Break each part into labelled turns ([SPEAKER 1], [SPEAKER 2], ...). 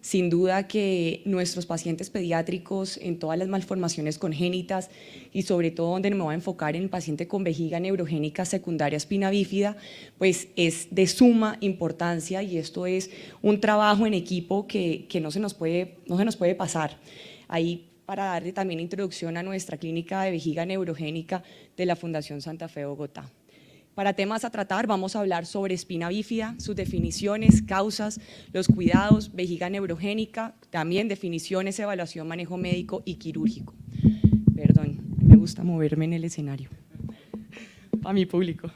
[SPEAKER 1] Sin duda que nuestros pacientes pediátricos en todas las malformaciones congénitas y sobre todo donde me voy a enfocar en el paciente con vejiga neurogénica secundaria espina bífida, pues es de suma importancia y esto es un trabajo en equipo que no se nos puede pasar. Ahí para darle también introducción a nuestra clínica de vejiga neurogénica de la Fundación Santa Fe Bogotá. Para temas a tratar vamos a hablar sobre espina bífida, sus definiciones, causas, los cuidados, vejiga neurogénica, también definiciones, evaluación, manejo médico y quirúrgico. Perdón, me gusta moverme en el escenario para mi público.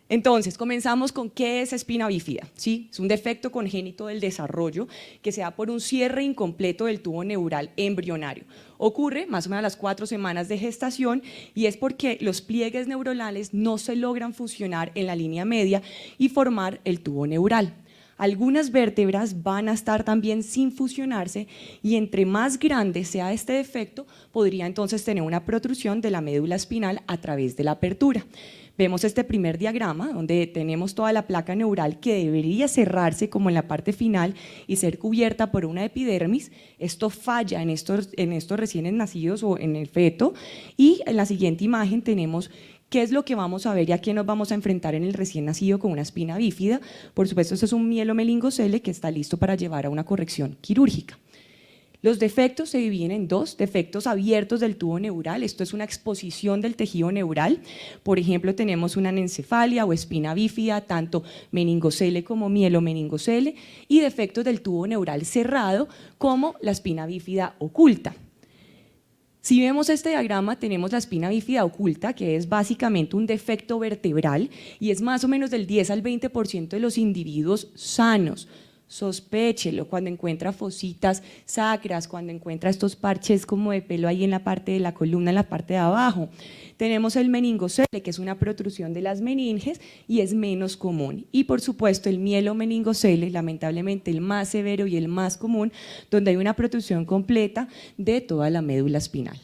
[SPEAKER 1] Entonces, comenzamos con qué es espina bífida, ¿sí? Es un defecto congénito del desarrollo que se da por un cierre incompleto del tubo neural embrionario. Ocurre más o menos a las 4 semanas de gestación y es porque los pliegues neuronales no se logran fusionar en la línea media y formar el tubo neural. Algunas vértebras van a estar también sin fusionarse y entre más grande sea este defecto, podría entonces tener una protrusión de la médula espinal a través de la apertura. Vemos este primer diagrama donde tenemos toda la placa neural que debería cerrarse como en la parte final y ser cubierta por una epidermis. Esto falla en estos recién nacidos o en el feto y en la siguiente imagen tenemos qué es lo que vamos a ver y a qué nos vamos a enfrentar en el recién nacido con una espina bífida. Por supuesto, esto es un mielomeningocele que está listo para llevar a una corrección quirúrgica. Los defectos se dividen en dos, defectos abiertos del tubo neural, esto es una exposición del tejido neural, por ejemplo tenemos una anencefalia o espina bífida, tanto meningocele como mielomeningocele, y defectos del tubo neural cerrado como la espina bífida oculta. Si vemos este diagrama tenemos la espina bífida oculta, que es básicamente un defecto vertebral y es más o menos del 10 al 20% de los individuos sanos. Sospéchelo cuando encuentra fositas sacras, cuando encuentra estos parches como de pelo ahí en la parte de la columna, en la parte de abajo. Tenemos el meningocele, que es una protrusión de las meninges y es menos común. Y por supuesto el mielomeningocele, lamentablemente el más severo y el más común, donde hay una protrusión completa de toda la médula espinal.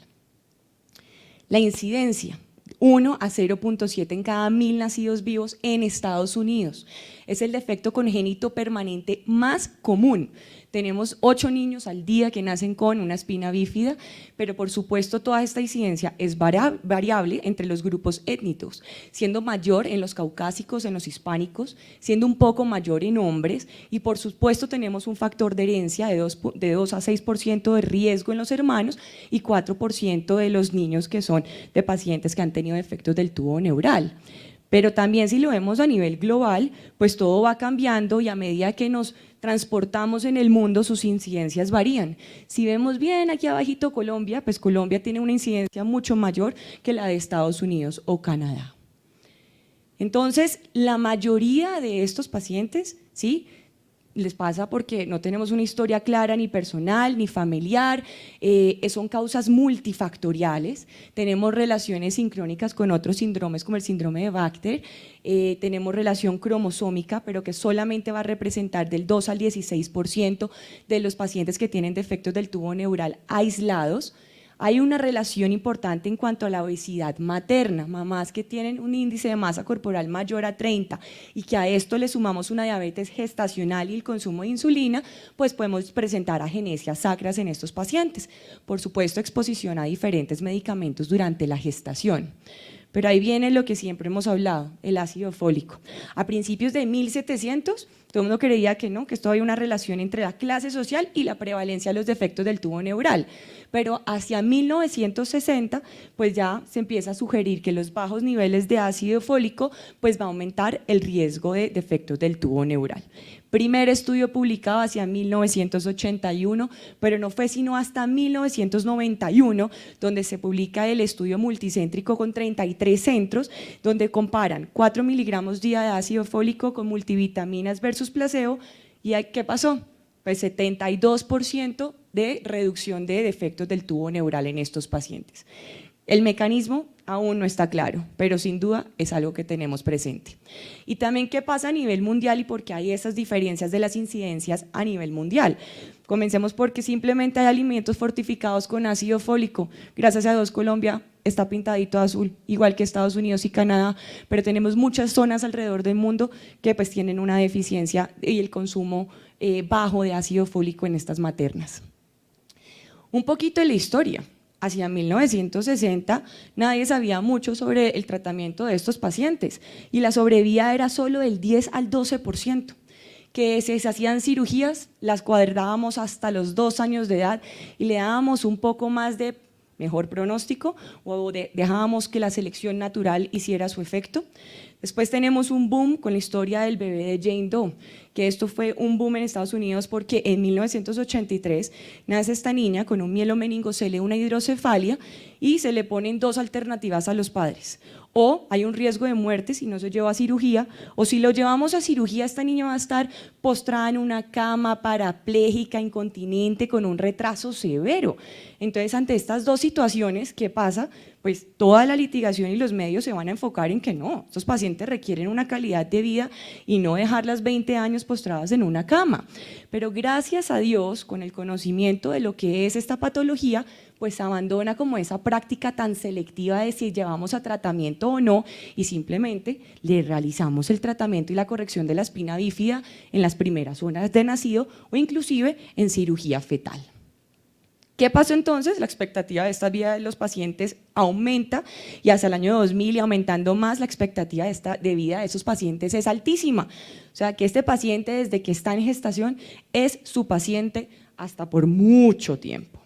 [SPEAKER 1] La incidencia. 1 a 0.7 en cada 1000 nacidos vivos en Estados Unidos. Es el defecto congénito permanente más común. Tenemos 8 niños al día que nacen con una espina bífida, pero por supuesto toda esta incidencia es variable entre los grupos étnicos, siendo mayor en los caucásicos, en los hispánicos, siendo un poco mayor en hombres y por supuesto tenemos un factor de herencia de 2 a 6% de riesgo en los hermanos y 4% de los niños que son de pacientes que han tenido defectos del tubo neural. Pero también si lo vemos a nivel global, pues todo va cambiando y a medida que nos transportamos en el mundo sus incidencias varían. Si vemos bien aquí abajito Colombia, pues Colombia tiene una incidencia mucho mayor que la de Estados Unidos o Canadá. Entonces, la mayoría de estos pacientes, ¿sí?, les pasa porque no tenemos una historia clara ni personal ni familiar, son causas multifactoriales, tenemos relaciones sincrónicas con otros síndromes como el síndrome de Baxter, tenemos relación cromosómica pero que solamente va a representar del 2 al 16% de los pacientes que tienen defectos del tubo neural aislados. Hay una relación importante en cuanto a la obesidad materna, mamás que tienen un índice de masa corporal mayor a 30 y que a esto le sumamos una diabetes gestacional y el consumo de insulina, pues podemos presentar agenesias sacras en estos pacientes. Por supuesto, exposición a diferentes medicamentos durante la gestación. Pero ahí viene lo que siempre hemos hablado, el ácido fólico. A principios de 1700, todo el mundo creía que no, que esto había una relación entre la clase social y la prevalencia de los defectos del tubo neural. Pero hacia 1960, pues ya se empieza a sugerir que los bajos niveles de ácido fólico pues va a aumentar el riesgo de defectos del tubo neural. Primer estudio publicado hacia 1981, pero no fue sino hasta 1991 donde se publica el estudio multicéntrico con 33 centros, donde comparan 4 miligramos día de ácido fólico con multivitaminas versus placebo, y ¿qué pasó? Pues 72% de reducción de defectos del tubo neural en estos pacientes. El mecanismo aún no está claro, pero sin duda es algo que tenemos presente. Y también qué pasa a nivel mundial y por qué hay esas diferencias de las incidencias a nivel mundial. Comencemos porque simplemente hay alimentos fortificados con ácido fólico. Gracias a Dios Colombia está pintadito de azul, igual que Estados Unidos y Canadá, pero tenemos muchas zonas alrededor del mundo que pues tienen una deficiencia y el consumo bajo de ácido fólico en estas maternas. Un poquito de la historia. Hacia 1960 nadie sabía mucho sobre el tratamiento de estos pacientes y la sobrevida era solo del 10 al 12%. Que se hacían cirugías, las cuadrábamos hasta los 2 años de edad y le dábamos un poco más de mejor pronóstico o dejábamos que la selección natural hiciera su efecto. Después tenemos un boom con la historia del bebé de Jane Doe, que esto fue un boom en Estados Unidos porque en 1983 nace esta niña con un mielomeningocele, una hidrocefalia, y se le ponen 2 alternativas a los padres. O hay un riesgo de muerte si no se lleva a cirugía, o si lo llevamos a cirugía, esta niña va a estar postrada en una cama, parapléjica, incontinente, con un retraso severo. Entonces, ante estas 2 situaciones, ¿qué pasa? Pues toda la litigación y los medios se van a enfocar en que no, estos pacientes requieren una calidad de vida y no dejarlas 20 años postradas en una cama. Pero gracias a Dios, con el conocimiento de lo que es esta patología, pues se abandona como esa práctica tan selectiva de si llevamos a tratamiento o no y simplemente le realizamos el tratamiento y la corrección de la espina bífida en las primeras horas de nacido o inclusive en cirugía fetal. ¿Qué pasó entonces? La expectativa de esta vida de los pacientes aumenta y hasta el año 2000 y aumentando más la expectativa de vida de esos pacientes es altísima. O sea que este paciente desde que está en gestación es su paciente hasta por mucho tiempo.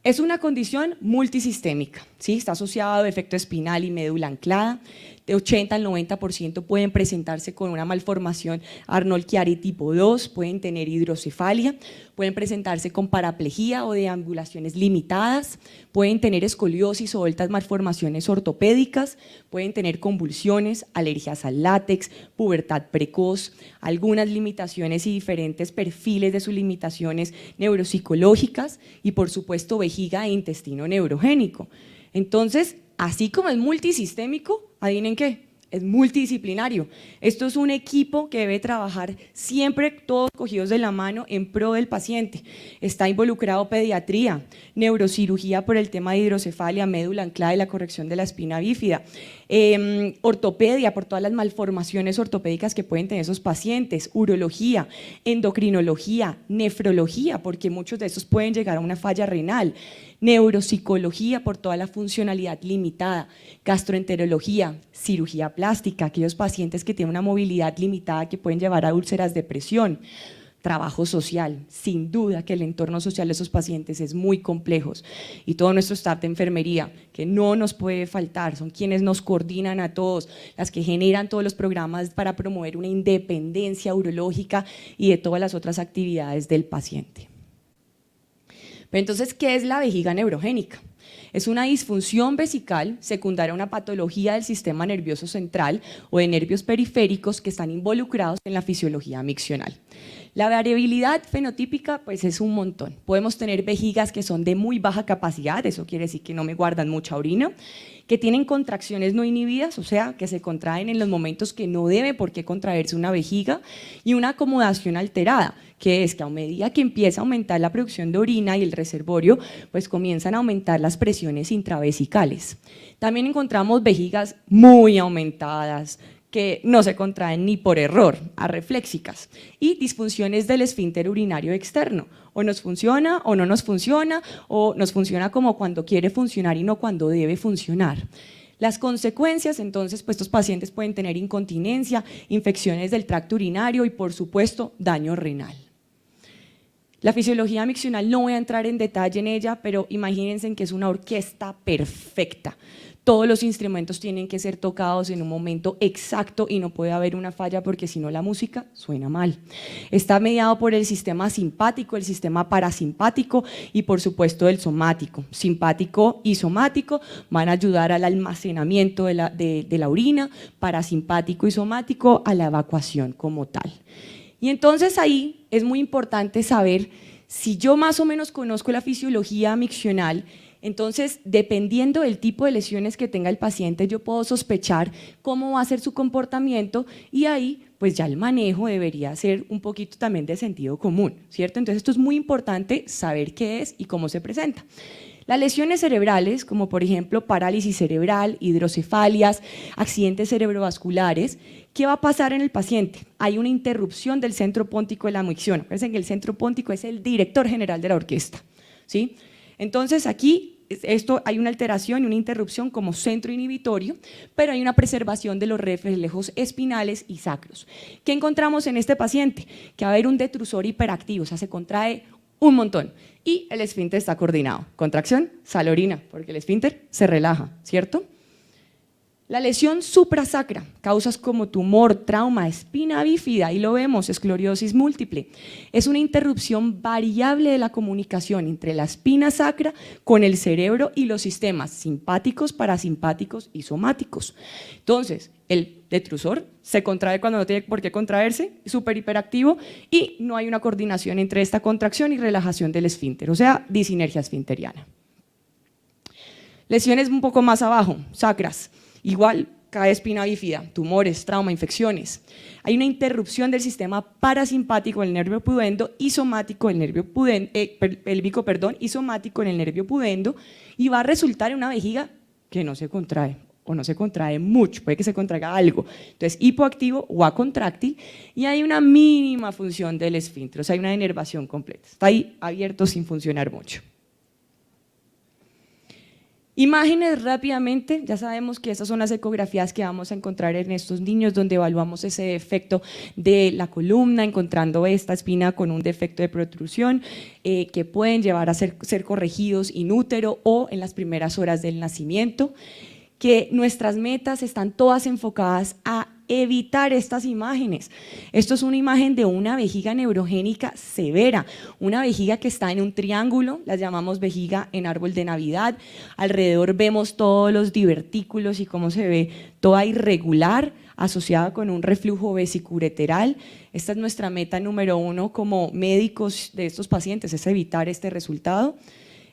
[SPEAKER 1] Es una condición multisistémica, ¿sí? Está asociada a defecto espinal y médula anclada, de 80 al 90% pueden presentarse con una malformación Arnold-Chiari tipo 2, pueden tener hidrocefalia, pueden presentarse con paraplejía o deambulaciones limitadas, pueden tener escoliosis o otras malformaciones ortopédicas, pueden tener convulsiones, alergias al látex, pubertad precoz, algunas limitaciones y diferentes perfiles de sus limitaciones neuropsicológicas y por supuesto vejiga e intestino neurogénico. Entonces, así como es multisistémico, adivinen qué, es multidisciplinario. Esto es un equipo que debe trabajar siempre todos cogidos de la mano en pro del paciente. Está involucrado pediatría, neurocirugía por el tema de hidrocefalia, médula anclada y la corrección de la espina bífida, ortopedia por todas las malformaciones ortopédicas que pueden tener esos pacientes, urología, endocrinología, nefrología, porque muchos de estos pueden llegar a una falla renal, neuropsicología por toda la funcionalidad limitada, gastroenterología, cirugía plástica, aquellos pacientes que tienen una movilidad limitada que pueden llevar a úlceras de presión, trabajo social, sin duda que el entorno social de esos pacientes es muy complejo y todo nuestro staff de enfermería que no nos puede faltar, son quienes nos coordinan a todos, las que generan todos los programas para promover una independencia urológica y de todas las otras actividades del paciente. Pero entonces, ¿qué es la vejiga neurogénica? Es una disfunción vesical secundaria a una patología del sistema nervioso central o de nervios periféricos que están involucrados en la fisiología miccional. La variabilidad fenotípica pues es un montón. Podemos tener vejigas que son de muy baja capacidad, eso quiere decir que no me guardan mucha orina, que tienen contracciones no inhibidas, o sea, que se contraen en los momentos que no debe por qué contraerse una vejiga, y una acomodación alterada, que es que a medida que empieza a aumentar la producción de orina y el reservorio, pues comienzan a aumentar las presiones intravesicales. También encontramos vejigas muy aumentadas, que no se contraen ni por error, arrefléxicas, y disfunciones del esfínter urinario externo, o nos funciona o no nos funciona, o nos funciona como cuando quiere funcionar y no cuando debe funcionar. Las consecuencias, entonces, pues estos pacientes pueden tener incontinencia, infecciones del tracto urinario y por supuesto daño renal. La fisiología miccional no voy a entrar en detalle en ella, pero imagínense que es una orquesta perfecta. Todos los instrumentos tienen que ser tocados en un momento exacto y no puede haber una falla porque si no la música suena mal. Está mediado por el sistema simpático, el sistema parasimpático y por supuesto el somático. Simpático y somático van a ayudar al almacenamiento de la orina, parasimpático y somático a la evacuación como tal. Y entonces ahí es muy importante saber si yo más o menos conozco la fisiología miccional. Entonces, dependiendo del tipo de lesiones que tenga el paciente, yo puedo sospechar cómo va a ser su comportamiento y ahí pues ya el manejo debería ser un poquito también de sentido común, ¿cierto? Entonces esto es muy importante saber qué es y cómo se presenta. Las lesiones cerebrales, como por ejemplo parálisis cerebral, hidrocefalias, accidentes cerebrovasculares, ¿qué va a pasar en el paciente? Hay una interrupción del centro póntico de la micción. Acuérdense que el centro póntico es el director general de la orquesta, ¿sí? Entonces aquí hay una alteración y una interrupción como centro inhibitorio, pero hay una preservación de los reflejos espinales y sacros. ¿Qué encontramos en este paciente? Que va a haber un detrusor hiperactivo, o sea, se contrae un montón y el esfínter está coordinado. Contracción, salorina, porque el esfínter se relaja, ¿cierto? La lesión suprasacra, causas como tumor, trauma, espina bífida, y lo vemos, esclerosis múltiple, es una interrupción variable de la comunicación entre la espina sacra con el cerebro y los sistemas simpáticos, parasimpáticos y somáticos. Entonces, el detrusor se contrae cuando no tiene por qué contraerse, súper hiperactivo, y no hay una coordinación entre esta contracción y relajación del esfínter, o sea, disinergia esfinteriana. Lesiones un poco más abajo, sacras. Igual, cae espina bífida, tumores, trauma, infecciones. Hay una interrupción del sistema parasimpático del nervio pudendo y somático del nervio pélvico, y somático en el nervio pudendo, y va a resultar en una vejiga que no se contrae o no se contrae mucho, puede que se contraiga algo. Entonces, hipoactivo o acontráctil, y hay una mínima función del esfínter, o sea, hay una inervación completa. Está ahí abierto sin funcionar mucho. Imágenes rápidamente, ya sabemos que estas son las ecografías que vamos a encontrar en estos niños donde evaluamos ese defecto de la columna, encontrando esta espina con un defecto de protrusión que pueden llevar a ser corregidos in útero o en las primeras horas del nacimiento, que nuestras metas están todas enfocadas a evitar estas imágenes. Esto es una imagen de una vejiga neurogénica severa, una vejiga que está en un triángulo, la llamamos vejiga en árbol de Navidad, alrededor vemos todos los divertículos y cómo se ve toda irregular, asociada con un reflujo vesicureteral. Esta es nuestra meta número 1 como médicos de estos pacientes, es evitar este resultado.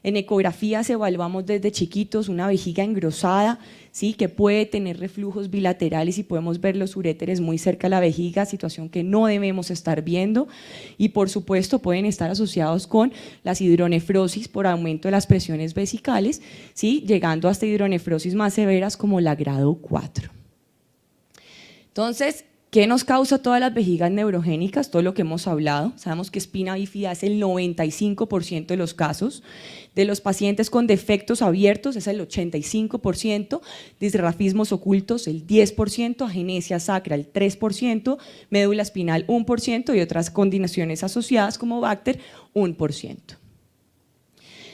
[SPEAKER 1] En ecografías evaluamos desde chiquitos una vejiga engrosada, ¿sí? Que puede tener reflujos bilaterales y podemos ver los uréteres muy cerca de la vejiga, situación que no debemos estar viendo, y por supuesto pueden estar asociados con las hidronefrosis por aumento de las presiones vesicales, ¿sí? Llegando hasta hidronefrosis más severas como la grado 4. Entonces, ¿qué nos causa todas las vejigas neurogénicas? Todo lo que hemos hablado. Sabemos que espina bífida es el 95% de los casos. De los pacientes con defectos abiertos es el 85%, disrafismos ocultos el 10%, agenesia sacra el 3%, médula espinal 1% y otras condiciones asociadas como Bacter 1%.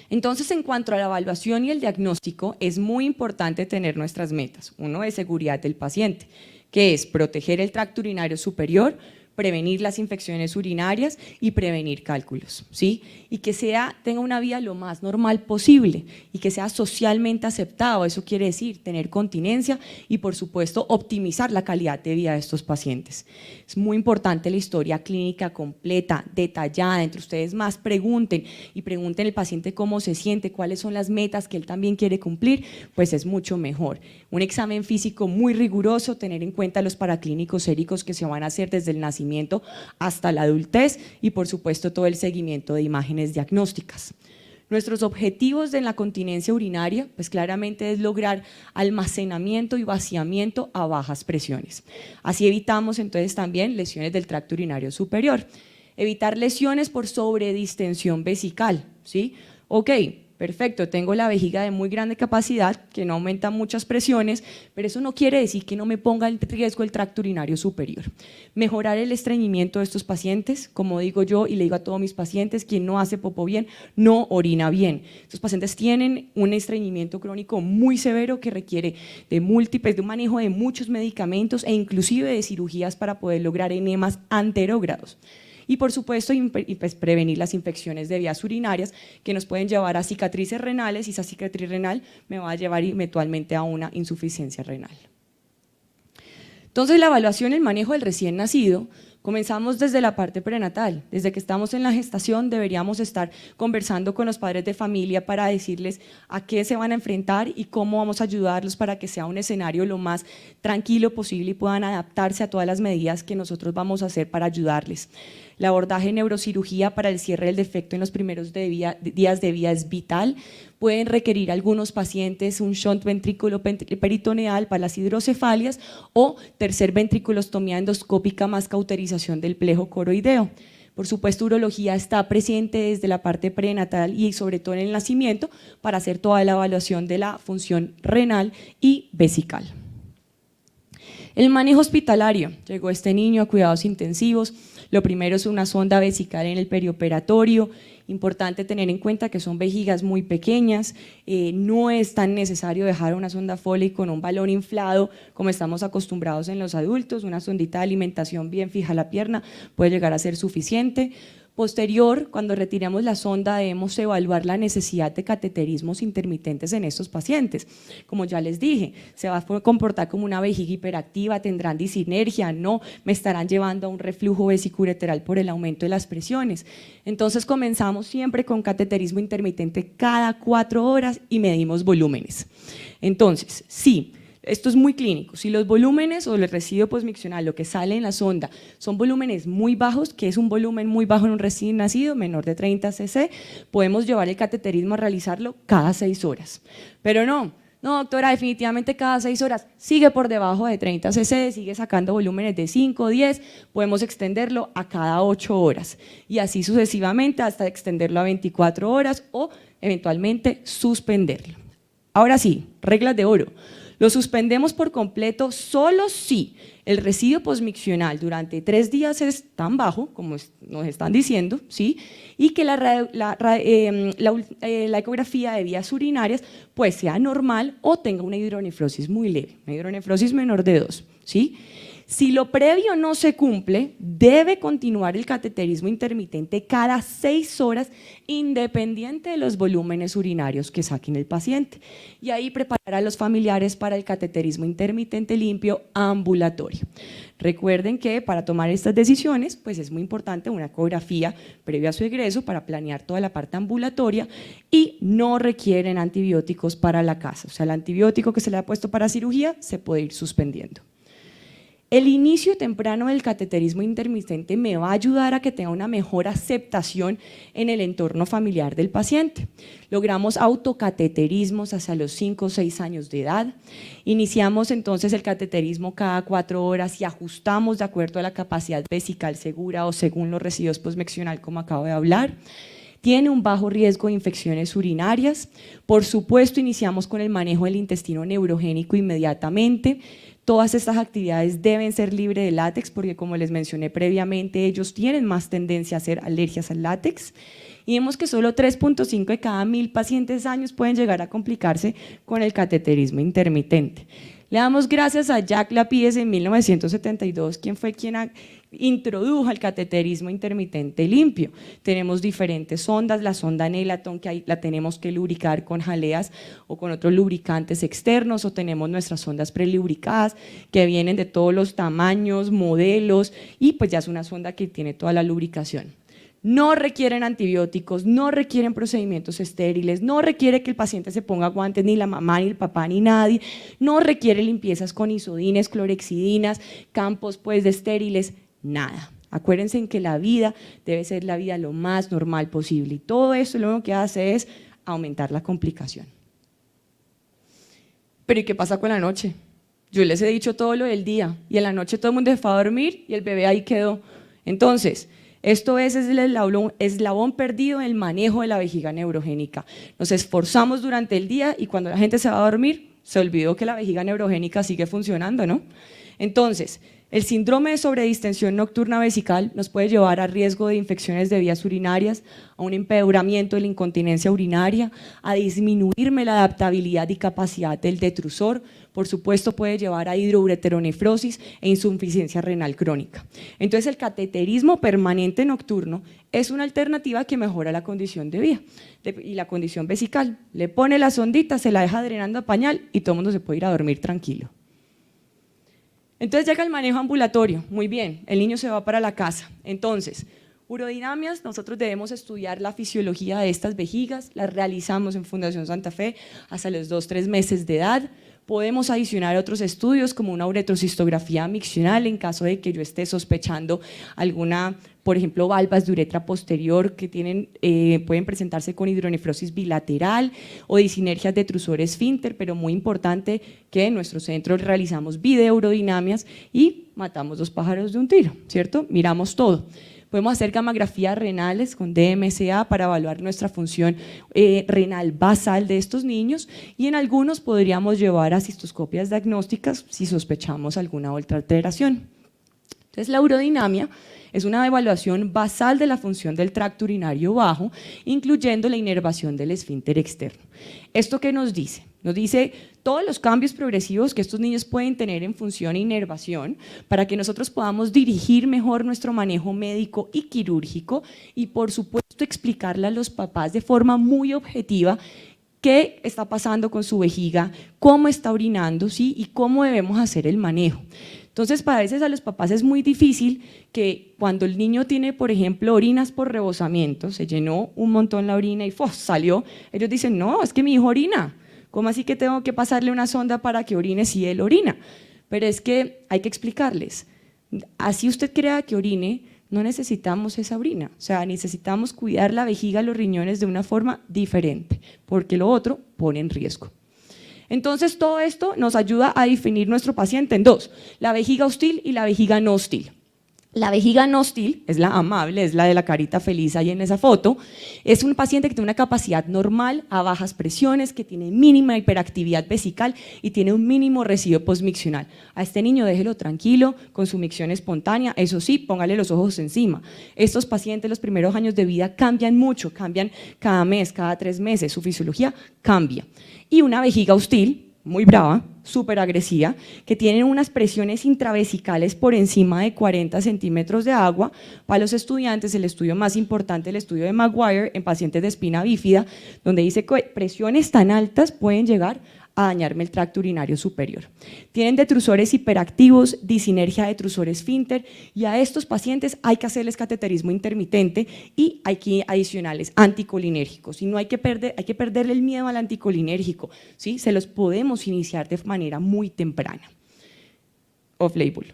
[SPEAKER 1] Entonces, en cuanto a la evaluación y el diagnóstico, es muy importante tener nuestras metas. Uno, de seguridad del paciente, que es proteger el tracto urinario superior, prevenir las infecciones urinarias y prevenir cálculos, ¿sí? Y que tenga una vida lo más normal posible y que sea socialmente aceptado, eso quiere decir tener continencia y por supuesto optimizar la calidad de vida de estos pacientes. Es muy importante la historia clínica completa, detallada, entre ustedes más pregunten y pregunten al paciente cómo se siente, cuáles son las metas que él también quiere cumplir, pues es mucho mejor. Un examen físico muy riguroso, tener en cuenta los paraclínicos séricos que se van a hacer desde el nacimiento hasta la adultez y por supuesto todo el seguimiento de imágenes diagnósticas. Nuestros objetivos de la continencia urinaria pues claramente es lograr almacenamiento y vaciamiento a bajas presiones. Así evitamos entonces también lesiones del tracto urinario superior. Evitar lesiones por sobredistensión vesical, ¿sí? Ok, perfecto, tengo la vejiga de muy grande capacidad, que no aumenta muchas presiones, pero eso no quiere decir que no me ponga en riesgo el tracto urinario superior. Mejorar el estreñimiento de estos pacientes, como digo yo y le digo a todos mis pacientes, quien no hace popó bien, no orina bien. Estos pacientes tienen un estreñimiento crónico muy severo que requiere de un manejo de muchos medicamentos e inclusive de cirugías para poder lograr enemas anterógrados. Y por supuesto pues, prevenir las infecciones de vías urinarias que nos pueden llevar a cicatrices renales y esa cicatriz renal me va a llevar eventualmente a una insuficiencia renal. Entonces la evaluación y el manejo del recién nacido, Comenzamos desde la parte prenatal, desde que estamos en la gestación deberíamos estar conversando con los padres de familia para decirles a qué se van a enfrentar y cómo vamos a ayudarlos para que sea un escenario lo más tranquilo posible y puedan adaptarse a todas las medidas que nosotros vamos a hacer para ayudarles. El abordaje de neurocirugía para el cierre del defecto en los primeros días de vida es vital. Pueden requerir algunos pacientes un shunt ventrículo peritoneal para las hidrocefalias o tercer ventriculostomía endoscópica más cauterización del plejo coroideo. Por supuesto, urología está presente desde la parte prenatal y sobre todo en el nacimiento para hacer toda la evaluación de la función renal y vesical. El manejo hospitalario, llegó este niño a cuidados intensivos, lo primero es una sonda vesical en el perioperatorio, importante tener en cuenta que son vejigas muy pequeñas, no es tan necesario dejar una sonda Foley con un balón inflado como estamos acostumbrados en los adultos, una sondita de alimentación bien fija a la pierna puede llegar a ser suficiente. Posterior, cuando retiremos la sonda debemos evaluar la necesidad de cateterismos intermitentes en estos pacientes. Como ya les dije, se va a comportar como una vejiga hiperactiva, tendrán disinergia, no, me estarán llevando a un reflujo vesicureteral por el aumento de las presiones. Entonces comenzamos siempre con cateterismo intermitente cada 4 horas y medimos volúmenes. Entonces, sí. Esto es muy clínico, si los volúmenes o el residuo posmiccional, lo que sale en la sonda, son volúmenes muy bajos, que es un volumen muy bajo en un recién nacido, menor de 30 cc, podemos llevar el cateterismo a realizarlo cada 6 horas. Pero no, doctora, definitivamente cada 6 horas sigue por debajo de 30 cc, sigue sacando volúmenes de 5 o 10, podemos extenderlo a cada 8 horas y así sucesivamente hasta extenderlo a 24 horas o eventualmente suspenderlo. Ahora sí, reglas de oro. Lo suspendemos por completo solo si el residuo posmiccional durante 3 días es tan bajo como nos están diciendo, ¿sí? Y que la ecografía de vías urinarias pues sea normal o tenga una hidronefrosis muy leve, una hidronefrosis menor de 2, ¿sí? Si lo previo no se cumple, debe continuar el cateterismo intermitente cada 6 horas, independiente de los volúmenes urinarios que saquen el paciente. Y ahí preparar a los familiares para el cateterismo intermitente limpio ambulatorio. Recuerden que para tomar estas decisiones, pues es muy importante una ecografía previa a su egreso para planear toda la parte ambulatoria y no requieren antibióticos para la casa. O sea, el antibiótico que se le ha puesto para cirugía se puede ir suspendiendo. El inicio temprano del cateterismo intermitente me va a ayudar a que tenga una mejor aceptación en el entorno familiar del paciente. Logramos autocateterismos hasta los 5 o 6 años de edad. Iniciamos entonces el cateterismo cada 4 horas y ajustamos de acuerdo a la capacidad vesical segura o según los residuos posmiccional como acabo de hablar. Tiene un bajo riesgo de infecciones urinarias. Por supuesto, iniciamos con el manejo del intestino neurogénico inmediatamente. Todas estas actividades deben ser libres de látex porque, como les mencioné previamente, ellos tienen más tendencia a hacer alergias al látex. Y vemos que solo 3.5 de cada 1000 pacientes años pueden llegar a complicarse con el cateterismo intermitente. Le damos gracias a Jacques Lapides en 1972, quien fue quien introdujo el cateterismo intermitente limpio. Tenemos diferentes sondas, la sonda Nelaton que la tenemos que lubricar con jaleas o con otros lubricantes externos, o tenemos nuestras sondas prelubricadas que vienen de todos los tamaños, modelos, y pues ya es una sonda que tiene toda la lubricación. No requieren antibióticos, no requieren procedimientos estériles, no requiere que el paciente se ponga guantes, ni la mamá, ni el papá, ni nadie, no requiere limpiezas con isodines, clorexidinas, campos pues de estériles, nada. Acuérdense en que la vida debe ser la vida lo más normal posible y todo esto lo único que hace es aumentar la complicación. Pero ¿y qué pasa con la noche? Yo les he dicho todo lo del día y en la noche todo el mundo se fue a dormir y el bebé ahí quedó. Entonces, esto es el eslabón perdido en el manejo de la vejiga neurogénica. Nos esforzamos durante el día y cuando la gente se va a dormir, se olvidó que la vejiga neurogénica sigue funcionando, ¿no? Entonces, el síndrome de sobredistensión nocturna vesical nos puede llevar a riesgo de infecciones de vías urinarias, a un empeoramiento de la incontinencia urinaria, a disminuirme la adaptabilidad y capacidad del detrusor, por supuesto puede llevar a hidroureteronefrosis e insuficiencia renal crónica. Entonces el cateterismo permanente nocturno es una alternativa que mejora la condición de vía y la condición vesical. Le pone la sondita, se la deja drenando a pañal y todo el mundo se puede ir a dormir tranquilo. Entonces llega el manejo ambulatorio, muy bien, el niño se va para la casa. Entonces, urodinamias, nosotros debemos estudiar la fisiología de estas vejigas, las realizamos en Fundación Santa Fe hasta los 2-3 meses de edad. Podemos adicionar otros estudios como una uretrocistografía miccional en caso de que yo esté sospechando alguna, por ejemplo, valvas de uretra posterior que pueden presentarse con hidronefrosis bilateral o disinergias de trusor esfínter, pero muy importante que en nuestro centro realizamos videourodinamias y matamos 2 pájaros de un tiro, ¿cierto? Miramos todo. Podemos hacer gamografías renales con DMSA para evaluar nuestra función renal basal de estos niños y en algunos podríamos llevar a cistoscopias diagnósticas si sospechamos alguna otra alteración. Entonces la urodinamia es una evaluación basal de la función del tracto urinario bajo, incluyendo la inervación del esfínter externo. ¿Esto qué nos dice? Nos dice todos los cambios progresivos que estos niños pueden tener en función e inervación para que nosotros podamos dirigir mejor nuestro manejo médico y quirúrgico y por supuesto explicarle a los papás de forma muy objetiva qué está pasando con su vejiga, cómo está orinando, ¿sí? Y cómo debemos hacer el manejo. Entonces, para veces a los papás es muy difícil que cuando el niño tiene, por ejemplo, orinas por rebosamiento, se llenó un montón la orina y salió, ellos dicen, no, es que mi hijo orina. ¿Cómo así que tengo que pasarle una sonda para que orine si él orina? Pero es que hay que explicarles, así usted crea que orine, no necesitamos esa orina, o sea, necesitamos cuidar la vejiga, los riñones de una forma diferente, porque lo otro pone en riesgo. Entonces todo esto nos ayuda a definir nuestro paciente en 2, la vejiga hostil y la vejiga no hostil. La vejiga no hostil es la amable, es la de la carita feliz ahí en esa foto, es un paciente que tiene una capacidad normal a bajas presiones, que tiene mínima hiperactividad vesical y tiene un mínimo residuo postmiccional. A este niño déjelo tranquilo, con su micción espontánea, eso sí, póngale los ojos encima. Estos pacientes los primeros años de vida cambian mucho, cambian cada mes, cada 3 meses, su fisiología cambia. Y una vejiga hostil, muy brava, súper agresiva, que tienen unas presiones intravesicales por encima de 40 centímetros de agua. Para los estudiantes, el estudio más importante, el estudio de Maguire en pacientes de espina bífida, donde dice que presiones tan altas pueden llegar a dañarme el tracto urinario superior. Tienen detrusores hiperactivos, disinergia de trusor esfínter y a estos pacientes hay que hacerles cateterismo intermitente y hay que adicionales anticolinérgicos y no hay que perderle el miedo al anticolinérgico, ¿sí? Se los podemos iniciar de manera muy temprana. Off-label.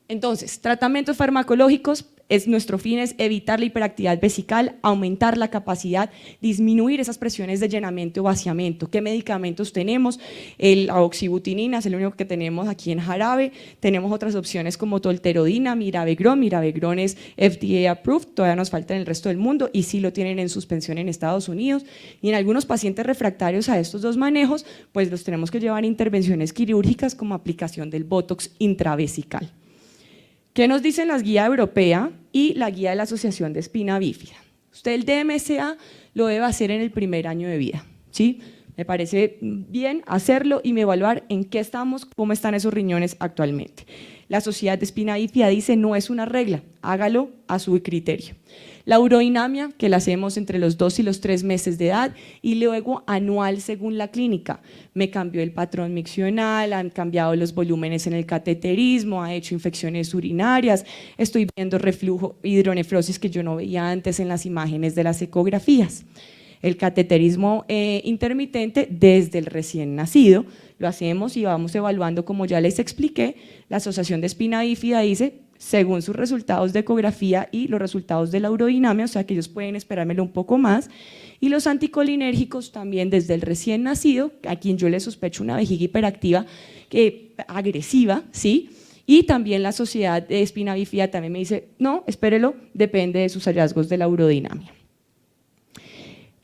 [SPEAKER 1] Entonces, tratamientos farmacológicos, nuestro fin es evitar la hiperactividad vesical, aumentar la capacidad, disminuir esas presiones de llenamiento o vaciamiento. ¿Qué medicamentos tenemos? La oxibutinina es el único que tenemos aquí en jarabe, tenemos otras opciones como tolterodina, Miravigrón es FDA approved, todavía nos falta en el resto del mundo y sí lo tienen en suspensión en Estados Unidos y en algunos pacientes refractarios a estos 2 manejos, pues los tenemos que llevar a intervenciones quirúrgicas como aplicación del Botox intravesical. ¿Qué nos dicen la guía europea y la guía de la Asociación de Espina Bífida? Usted el DMSA lo debe hacer en el primer año de vida, ¿sí? Me parece bien hacerlo y evaluar en qué estamos, cómo están esos riñones actualmente. La Sociedad de Espina Bífida dice no es una regla, hágalo a su criterio. La urodinamia, que la hacemos entre los 2 y los 3 meses de edad y luego anual según la clínica. Me cambió el patrón miccional, han cambiado los volúmenes en el cateterismo, ha hecho infecciones urinarias, estoy viendo reflujo, hidronefrosis que yo no veía antes en las imágenes de las ecografías. El cateterismo intermitente desde el recién nacido, lo hacemos y vamos evaluando como ya les expliqué, la Asociación de Espina Bífida dice según sus resultados de ecografía y los resultados de la urodinamia, o sea que ellos pueden esperármelo un poco más, y los anticolinérgicos también desde el recién nacido, a quien yo le sospecho una vejiga hiperactiva agresiva, ¿sí? Y también la Sociedad de Espina Bífida también me dice, no, espérelo, depende de sus hallazgos de la urodinamia.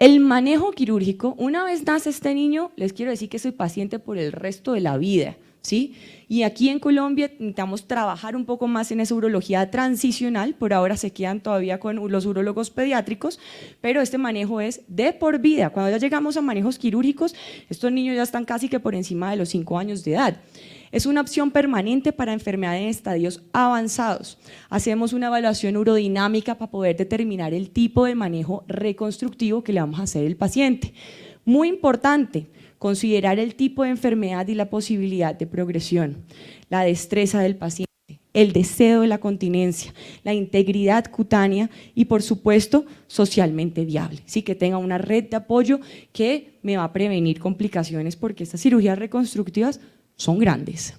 [SPEAKER 1] El manejo quirúrgico, una vez nace este niño, les quiero decir que soy paciente por el resto de la vida, ¿sí? Y aquí en Colombia necesitamos trabajar un poco más en esa urología transicional, por ahora se quedan todavía con los urólogos pediátricos, pero este manejo es de por vida. Cuando ya llegamos a manejos quirúrgicos, estos niños ya están casi que por encima de los 5 años de edad. Es una opción permanente para enfermedades en estadios avanzados. Hacemos una evaluación urodinámica para poder determinar el tipo de manejo reconstructivo que le vamos a hacer al paciente. Muy importante, considerar el tipo de enfermedad y la posibilidad de progresión, la destreza del paciente, el deseo de la continencia, la integridad cutánea y, por supuesto, socialmente viable. Sí, que tenga una red de apoyo que me va a prevenir complicaciones, porque estas cirugías reconstructivas son grandes.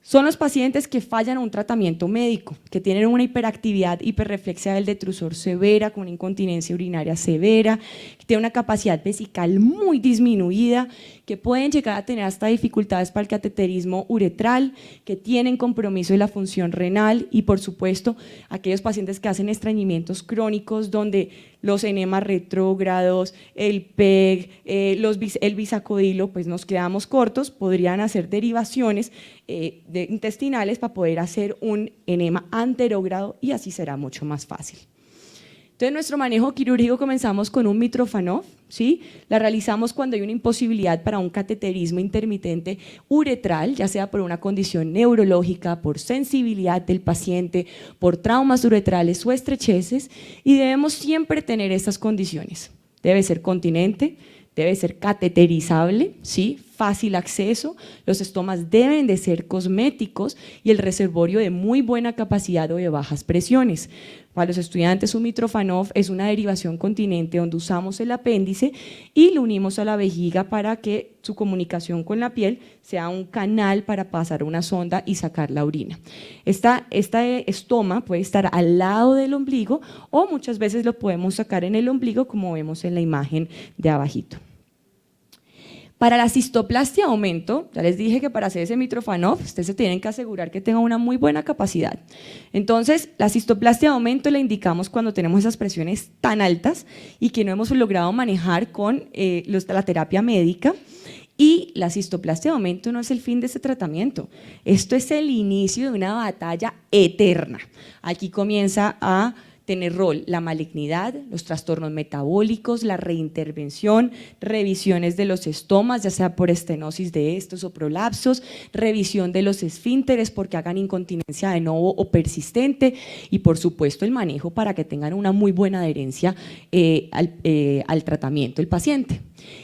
[SPEAKER 1] Son los pacientes que fallan a un tratamiento médico, que tienen una hiperactividad hiperreflexia del detrusor severa, con una incontinencia urinaria severa, que tienen una capacidad vesical muy disminuida, que pueden llegar a tener hasta dificultades para el cateterismo uretral, que tienen compromiso de la función renal y, por supuesto, aquellos pacientes que hacen estreñimientos crónicos donde los enemas retrógrados, el PEG, el bisacodilo, pues nos quedamos cortos, podrían hacer derivaciones intestinales para poder hacer un enema anterógrado y así será mucho más fácil. Entonces, nuestro manejo quirúrgico comenzamos con un Mitrofanov, ¿sí? La realizamos cuando hay una imposibilidad para un cateterismo intermitente uretral, ya sea por una condición neurológica, por sensibilidad del paciente, por traumas uretrales o estrecheces, y debemos siempre tener estas condiciones. Debe ser continente, debe ser cateterizable, ¿sí? Fácil acceso, los estomas deben de ser cosméticos y el reservorio de muy buena capacidad o de bajas presiones. Para los estudiantes, un Mitrofanov es una derivación continente donde usamos el apéndice y lo unimos a la vejiga para que su comunicación con la piel sea un canal para pasar una sonda y sacar la orina. Esta estoma puede estar al lado del ombligo o muchas veces lo podemos sacar en el ombligo, como vemos en la imagen de abajito. Para la cistoplastia aumento, ya les dije que para hacer ese Mitrofanov, ustedes se tienen que asegurar que tenga una muy buena capacidad. Entonces, la cistoplastia aumento la indicamos cuando tenemos esas presiones tan altas y que no hemos logrado manejar con la terapia médica. Y la cistoplastia de aumento no es el fin de este tratamiento, esto es el inicio de una batalla eterna. Aquí comienza a tener rol la malignidad, los trastornos metabólicos, la reintervención, revisiones de los estomas, ya sea por estenosis de estos o prolapsos, revisión de los esfínteres porque hagan incontinencia de nuevo o persistente y, por supuesto, el manejo para que tengan una muy buena adherencia al tratamiento del paciente.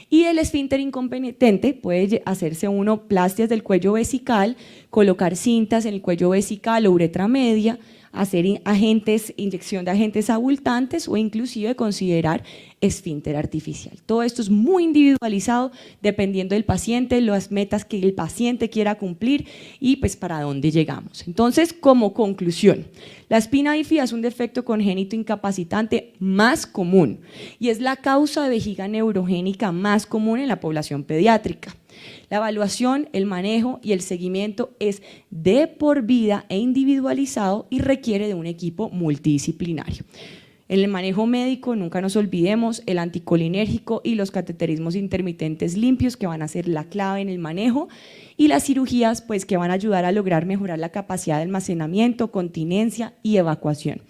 [SPEAKER 1] Y el esfínter incompetente puede hacerse plastias del cuello vesical, colocar cintas en el cuello vesical o uretra media, hacer inyección de agentes abultantes o inclusive considerar esfínter artificial. Todo esto es muy individualizado dependiendo del paciente, las metas que el paciente quiera cumplir y pues para dónde llegamos. Entonces, como conclusión, la espina bífida es un defecto congénito incapacitante más común y es la causa de vejiga neurogénica más común en la población pediátrica. La evaluación, el manejo y el seguimiento es de por vida e individualizado y requiere de un equipo multidisciplinario. En el manejo médico, nunca nos olvidemos el anticolinérgico y los cateterismos intermitentes limpios que van a ser la clave en el manejo y las cirugías pues, que van a ayudar a lograr mejorar la capacidad de almacenamiento, continencia y evacuación.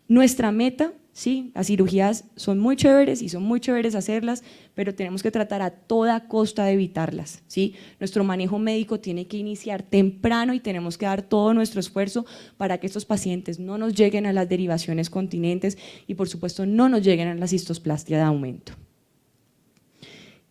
[SPEAKER 1] Nuestra meta, sí, las cirugías son muy chéveres y son muy chéveres hacerlas, pero tenemos que tratar a toda costa de evitarlas, ¿sí? Nuestro manejo médico tiene que iniciar temprano y tenemos que dar todo nuestro esfuerzo para que estos pacientes no nos lleguen a las derivaciones continentes y, por supuesto, no nos lleguen a la cistosplastia de aumento.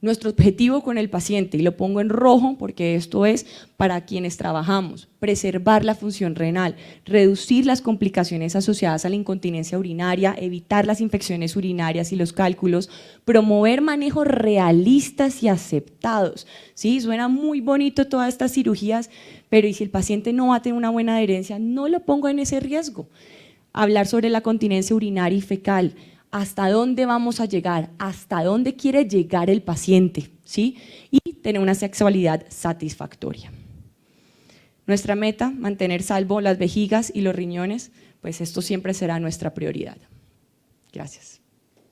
[SPEAKER 1] Nuestro objetivo con el paciente, y lo pongo en rojo porque esto es para quienes trabajamos, preservar la función renal, reducir las complicaciones asociadas a la incontinencia urinaria, evitar las infecciones urinarias y los cálculos, promover manejos realistas y aceptados. ¿Sí? Suena muy bonito todas estas cirugías, pero ¿y si el paciente no va a tener una buena adherencia? No lo pongo en ese riesgo. Hablar sobre la continencia urinaria y fecal, hasta dónde vamos a llegar, hasta dónde quiere llegar el paciente, ¿sí? Y tener una sexualidad satisfactoria. Nuestra meta, mantener salvo las vejigas y los riñones, pues esto siempre será nuestra prioridad. Gracias.